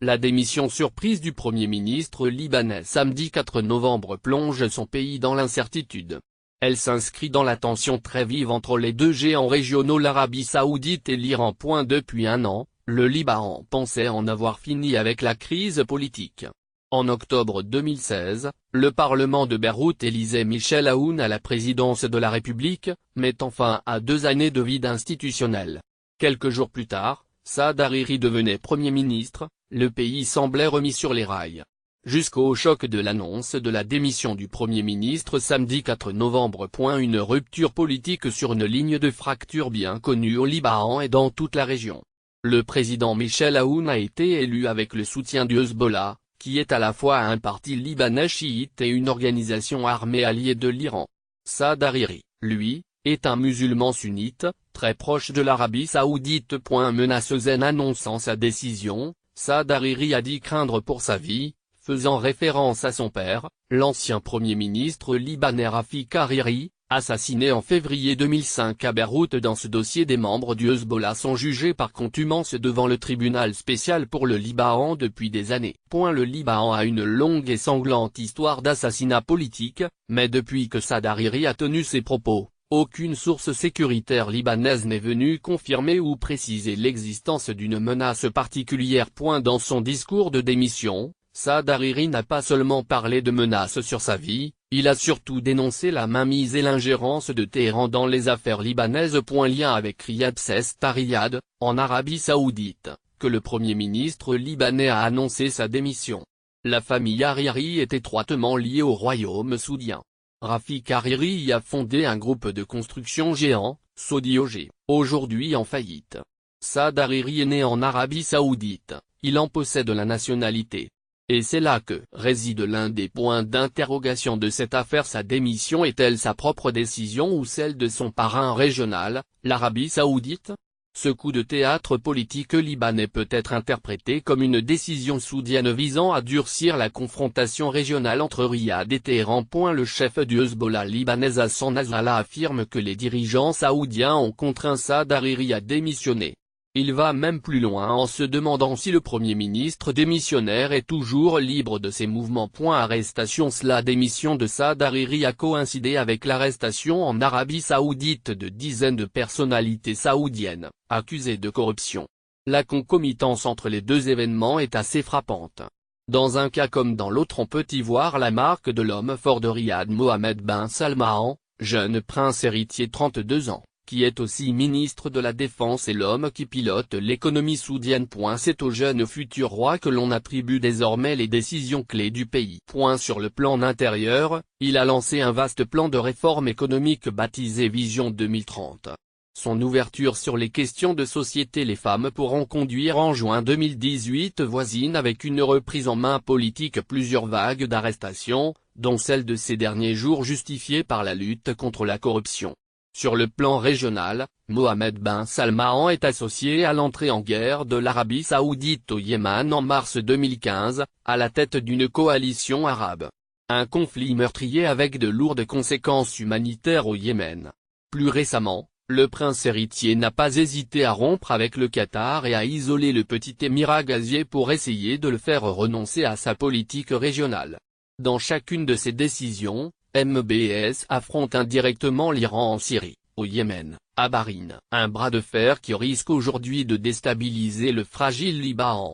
La démission surprise du Premier ministre libanais samedi 4 novembre plonge son pays dans l'incertitude. Elle s'inscrit dans la tension très vive entre les deux géants régionaux, l'Arabie Saoudite et l'Iran. Depuis un an, le Liban pensait en avoir fini avec la crise politique. En octobre 2016, le Parlement de Beyrouth élisait Michel Aoun à la présidence de la République, mettant fin à 2 années de vide institutionnel. Quelques jours plus tard, Saad Hariri devenait Premier ministre, le pays semblait remis sur les rails. Jusqu'au choc de l'annonce de la démission du Premier ministre samedi 4 novembre. Une rupture politique sur une ligne de fracture bien connue au Liban et dans toute la région. Le président Michel Aoun a été élu avec le soutien du Hezbollah, qui est à la fois un parti libanais chiite et une organisation armée alliée de l'Iran. Saad Hariri, lui, est un musulman sunnite, très proche de l'Arabie Saoudite. Menaceuse en annonçant sa décision, Saad Hariri a dit craindre pour sa vie, faisant référence à son père, l'ancien Premier ministre libanais Rafik Hariri, assassiné en février 2005 à Beyrouth. Dans ce dossier, des membres du Hezbollah sont jugés par contumace devant le tribunal spécial pour le Liban depuis des années. Le Liban a une longue et sanglante histoire d'assassinat politique, mais depuis que Saad Hariri a tenu ses propos, aucune source sécuritaire libanaise n'est venue confirmer ou préciser l'existence d'une menace particulière. Dans son discours de démission, Saad Hariri n'a pas seulement parlé de menaces sur sa vie, il a surtout dénoncé la mainmise et l'ingérence de Téhéran dans les affaires libanaises. Lien avec Riyad. C'est à Riyad, en Arabie Saoudite, que le Premier ministre libanais a annoncé sa démission. La famille Hariri est étroitement liée au royaume saoudien. Rafik Hariri y a fondé un groupe de construction géant, Saudi OG, aujourd'hui en faillite. Saad Hariri est né en Arabie Saoudite, il en possède la nationalité. Et c'est là que réside l'un des points d'interrogation de cette affaire. Sa démission est-elle sa propre décision ou celle de son parrain régional, l'Arabie Saoudite? Ce coup de théâtre politique libanais peut être interprété comme une décision saoudienne visant à durcir la confrontation régionale entre Riyad et Téhéran. Le chef du Hezbollah libanais Hassan Nasrallah affirme que les dirigeants saoudiens ont contraint Saad Hariri à démissionner. Il va même plus loin en se demandant si le Premier ministre démissionnaire est toujours libre de ses mouvements. Arrestation. La démission de Saad Hariri a coïncidé avec l'arrestation en Arabie Saoudite de dizaines de personnalités saoudiennes, accusées de corruption. La concomitance entre les deux événements est assez frappante. Dans un cas comme dans l'autre, on peut y voir la marque de l'homme fort de Riyad, Mohammed bin Salman, jeune prince héritier 32 ans. Qui est aussi ministre de la Défense et l'homme qui pilote l'économie saoudienne. C'est au jeune futur roi que l'on attribue désormais les décisions clés du pays. Sur le plan intérieur, il a lancé un vaste plan de réforme économique baptisé Vision 2030. Son ouverture sur les questions de société Les femmes pourront conduire en juin 2018 voisine avec une reprise en main politique. Plusieurs vagues d'arrestations, dont celle de ces derniers jours justifiée par la lutte contre la corruption. Sur le plan régional, Mohammed bin Salman est associé à l'entrée en guerre de l'Arabie Saoudite au Yémen en mars 2015, à la tête d'une coalition arabe. Un conflit meurtrier avec de lourdes conséquences humanitaires au Yémen. Plus récemment, le prince héritier n'a pas hésité à rompre avec le Qatar et à isoler le petit émirat gazier pour essayer de le faire renoncer à sa politique régionale. Dans chacune de ces décisions, MBS affronte indirectement l'Iran en Syrie, au Yémen, à Bahreïn. Un bras de fer qui risque aujourd'hui de déstabiliser le fragile Liban.